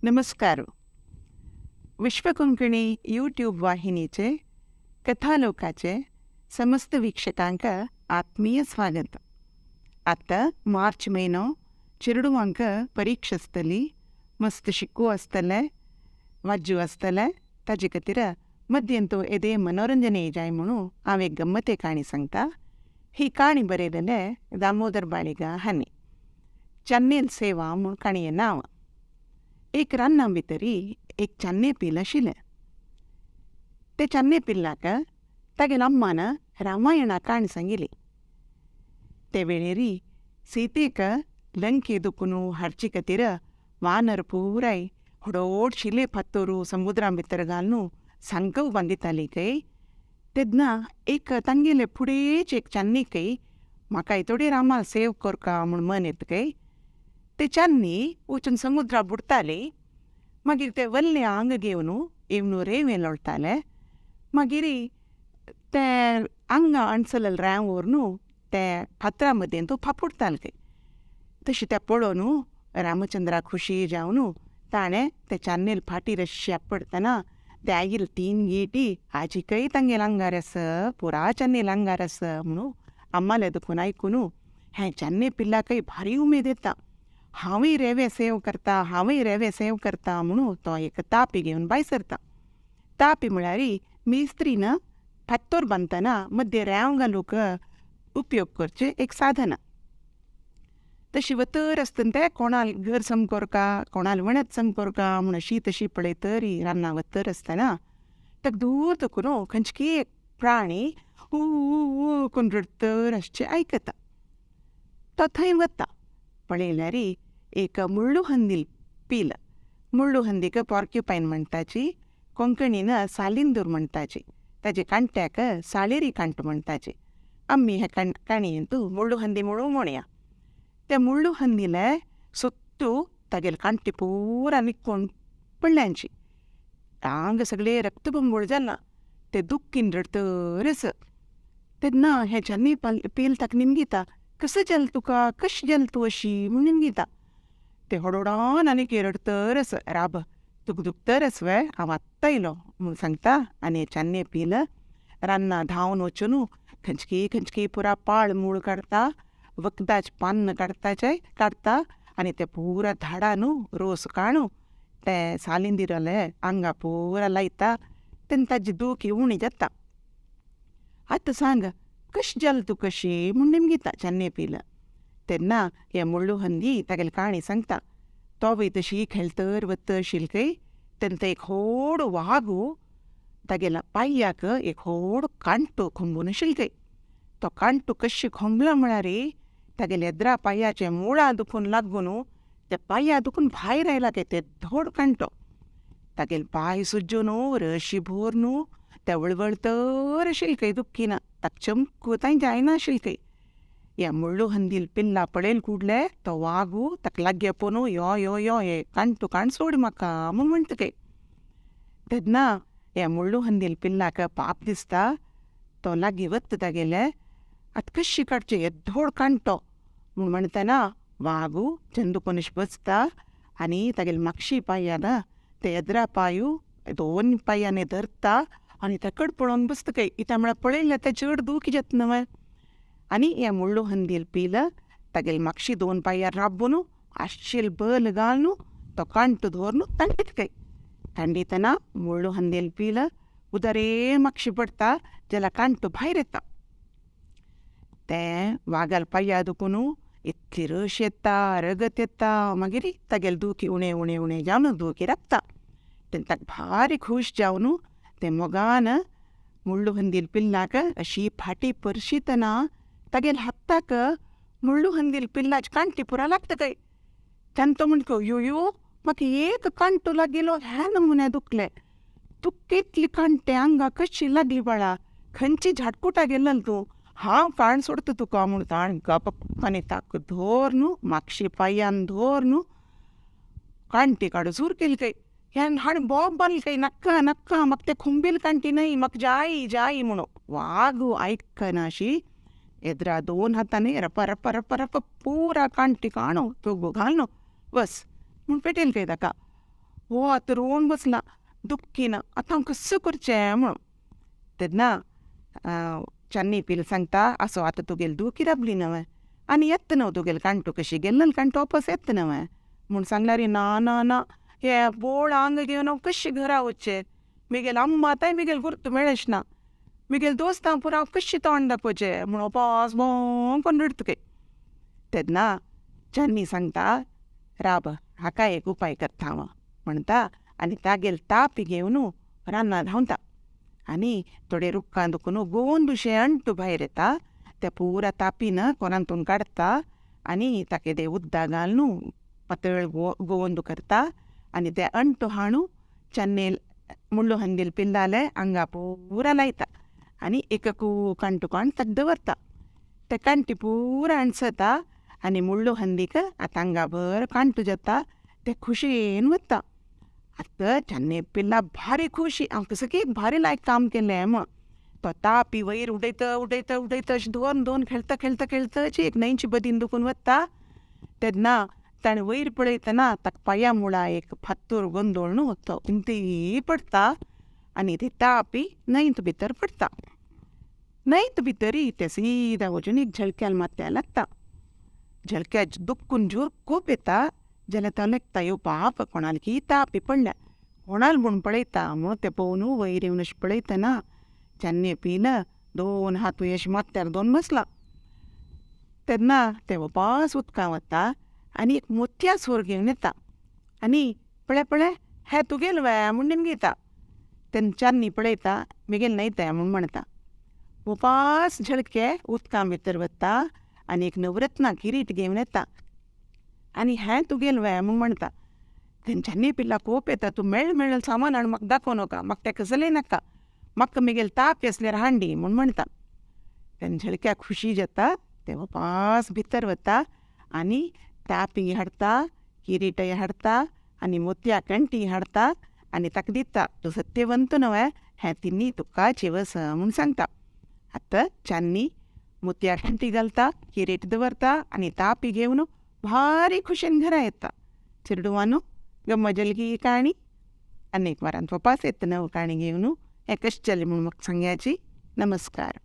नमस्कार. विश्व कोंकणी यूट्यूब वाहिनीचे कथालोकाचे समस्त वीक्षकांक आत्मीय स्वागत. आता मार्च म्हयनो चिरडुवांक परीक्षा आसतली, मस्त शिकू आसतले, वाज्जू आसतले. ताजे खातीर मध्यंतू येदे मनोरंजन जाय म्हणून हांव एक गम्मते काणी सांगता. ही काणी बरयलेले दामोदर बाळिगा हांणी. चन्नेल सेवा म्हूण काणयें नांव. एक रान्ना भितरी एक चन्ने पिल्ल आशिल्लें. ते चन्ने पिल्लाक तागेले अम्मान रामायणा काण सांगिली. ते वेळेरी सीतेक लंके दुखून हाडचे खातीर वानर पुराय हडोड शिले पत्तोरू समुद्रा भितर घालून सांकव बांदिताली कय. तेदना एक तांगेले फुडेच एक चन्नीकय म्हाका थोडी रामा सेव करका म्हूण मन येत कय. ते चन्नी वचून समुद्रा बुडताली. मागीर ते वल्ले आंग घेवन इवन रेंवें लोळटाले. मागीर ते आंग अणसलल रेंवोर ते फातरा मदें तूं फापुडताले कय. तशें तें पळोवन रामचंद्रा खुशी जावन ताणें ते चन्नेल फाटीर अशें पडतना ते आईल 3 गेटी आजीकय तांगेल आंगार आस, पुरा चन्नेल आंगार आस म्हणून अम्माले दुखून आयकून हें चन्ने पिल्लाकय भारी उमेद येता. हांवूय रेवे सेव करता, हांवूय रेवे सेव करता म्हणून तो एक तापी घेवन भायर सरता. तापी म्हळ्यार मेस्त्रीन फातोर बांदतना मध्य रेंव घालूंक उपयोग करचें एक साधन. तशी वतर आसतना ते कोणाल घर सम करका, कोणाल वणत सम करका म्हूण अशी तशी पळयतर रान्ना वतर आसतना ताका दूर तकून खंयची एक प्राणी ऊ करून रडतर अशें आयकता. तो थंय वता. पळयल्यार एक मुळ्ळू हंदील पिल. मुळ्ळू हंदीक पॉर्क्युपायन म्हणटाची, कोंकणीन सालिंदूर म्हणटाची. ताजे कांट्याक साळेरी कांट म्हणटाची. आमी हे काणयेंत मुळ्ळू हंदी म्हणून म्हणया. ते मुळ्ळू हंदीले सुत्तू तागेले कांटे पुरा निक्कोण पडल्यांची. आंग सगळे रक्तबंबूळ जालां. ते दुख्खीन रडतरच. तेन्ना हे चन्नी पिल ताका निमगिता. कसं जाल तुका, कशें जाल तूं अशी म्हूण निमगिता. ते हडोडान आनीक रडतरच राब तुका दुखतरच वे, हांव आत्तां येयलो म्हूण सांगता. आनी चन्ने पिल रान्ना धांवन वचून खंयची पुरा पाळ मूळ काडटा, वखदाचे पान काडटा आनी ते पुरा झाडान रोस काडून ते सालिंदिराले आंगा पुरा लायता. तेन्ना ताजी दूख उणी जाता. आतां सांग कशें जाल तूं कशी म्हूण निमगिता चन्ने पिल. तेन्ना हे मुळ्ळू हंदी तागेली काणी सांगता. तोवय तशी खेळतर वतर आशिल्ली. तेन्ना एक व्हड वागू तागेल्या पांयाक एक व्हड कांटो खोंबून आशिल्लो. तो कांटो कशें खोंबलो म्हळ्यार तागेल्या येद्रा पांयाचे मुळां दुखून लागून ते पांया दुखून भायर आयला ते धोड कांटो. तागेले पांय सुज्जून रशी भरून ते वळवळतर आशिल्ले दुख्खीन. ताका चमकूताय जायना आशिल्ले. ह्या मुळ्ळू हंदील पिल्ला पळयल कुडले तो वागू ताका लागीं आपोवन यो यो यो हे कांटो काण सोड म्हाका म्हूण म्हणटा कय. तेन्ना ह्या मुळ्ळू हंदील पिल्लाक पाप दिसता. तो लागीं वता तागेले. आतां कशी काडचें हे धोड कांटो म्हूण म्हणटना वागू चंदुकून अशें बसता आनी तागेले मागशी पांयान ते येद्रा पांयू 2 पांयांनी धरता आनी तेकड पळोवन बसता कय. कित्याक म्हळ्यार पळयलें ते चड दूख जाता न्हय. आनी हें मुळ्ळू हंदील पिल तागेले मागशी 2 पांयार राबून आशिल्ल बल घालून तो कांटो धरून तांडीत कय. तांडितना मुळ्ळू हंदील पिल उदारे मागशी पडटा जाल्यार कांटो भायर येता. ते वागाल पांया दुखून इतली रश येता, रगत येता. मागीर तागेले दुखी उणें जावन दुखी राखता. तेन्ना ताका भारी खूश जावन ते मोगान मुळ्ळू हंदील पिल्लाक अशी फाटी परशितना तागेले हाताक मुळ्ळू हंदील पिल्लाचे कांटे पुरा लागता कय. तेन्ना तो म्हणटा यो म्हाका एक कांटो लागिलो ह्या नमुने दुखले. तुका इतली कांटे आंगा कशी लागली बाळा, खंयची झाडकुटा गेलें तूं, हांव काण सोडता तुका म्हूण ताणें गपक्कानी ताका धरून मागशी पांयान धरून कांटे काडून सूर केली कय. हाणें बोब बांदली कय. नाका म्हाका ते खुंबील कांटी न्हय, म्हाका जायी म्हणून. वागू आयकनाशी येद्रा 2 हातांनी रप पुरा कांटी काडून तोगो घालून बस म्हूण पेटयली कय ताका. हो आता रोवन बसला दुःखीनं, आता हांव कसं करचें म्हणून. तेन्ना चन्नी पिल सांगता, असो आतां तुगेलें दुखी दाबली न्हय आनी येत्त न्हय तुगेलें कांटो कशी गेल्लें कांटो वापस येत्त न्हय म्हूण सांगल्यार ना ना ना हे बोळ आंग घेवन हांव कशें घरा वचचें, म्हगेल अम्मा आतांय म्हगेल गुर्त मेळच ना, म्हगेल दोस्तां पुरो हांव कशें तोंड दाखोवचें म्हूण उपास भों करून रडतकय. तेन्ना चन्नी सांगता, राब हाका एक उपाय करता हांव म्हणटा आनी तागेल ताप घेवन रानांत धांवता आनी थोडे रुखां दुखून गोवन भशेन अंटू भायर येता. त्या पुरा तापीन कोरांतून काडटा आनी ताका ते उदक घालून पातळ गोवन करता आनी ते अंटू हाडून चन्नेल मुळ्ळू हंदील पिल्लाले आंगा पुरा लायता आनी एक कांटू काडून ताका दवरता. ते कांटी पुरा अणसता आनी मुळ्ळू हंदीक आतां आंगा भर कांटू जाता. ते खुशयेन वता. आतां चन्ने पिल्ला भारी खुशी, हांव कसं की भारी लायक काम केलें म्हूण. तो तापी वयर उडयता उडयता उडयता अशें दोन दोन खेळटा खेळटा खेळटा अशी एक न्हंयची बदीन दुखून वता. तेन्ना ताणें वयर पळयतना ताका पांयां मुळा एक फात्तूर गोंदोळ न्हू तो इंती पडटा आनी ती तापी न्हंयत भितर पडटा. न्हंयत भितरी ते सीदा वचून एक झळक्याल माथ्या लागता. झळक्या दुखून जोर खूब येता जाल्यार तो लेगता येवपाक कोणाल की तापी पडल्या. कोणाल म्हूण पळयता म्हूण ते पळोवन वयर येवन अशें पळयतना चन्ने पिल दोन हात अशें माथ्यार दोन बसला. तेन्ना ते उपास उदकां वता आनी एक मोतया सोर घेवन येता आनी पळय पळय हें तुगेल वय म्हूण निमगयता. तेन्ना चन्नी पळयता म्हगेल न्हयता म्हूण म्हणटा. उपास झळके उदकां भितर वता आनी एक नवरत्ना किरीट घेवन येता आनी हें तुगेल वय म्हूण म्हणटा. तेंच्यांनी पिल्ला खूब येता, तूं मेळ्ळें सामान हाडून म्हाका दाखोव नाका, म्हाका तें कसलेंय नाका, म्हाका म्हगेल ताप आसल्यार हांडी म्हूण म्हणटा. तेन्ना झळक्याक खुशी जाता. ते उपास भितर वता आनी तापी हाडटा, किरीटय हाडटा आनी मोतया कंठी हाडटा आनी ताका दिता. तूं सत्यवंत न्हय, हें तिनी तुका चिवस म्हूण सांगता. आतां चन्नी मोतया कंठी घालता, किरीट दवरता आनी तापी घेवन भारी खुशेन घरा येता. चिरडुवानू गम्मत जाली की काणी अनेक वरांत वापस येता नवी काणी घेवन. हें कशें जालें म्हूण म्हाका सांगयाची. नमस्कार.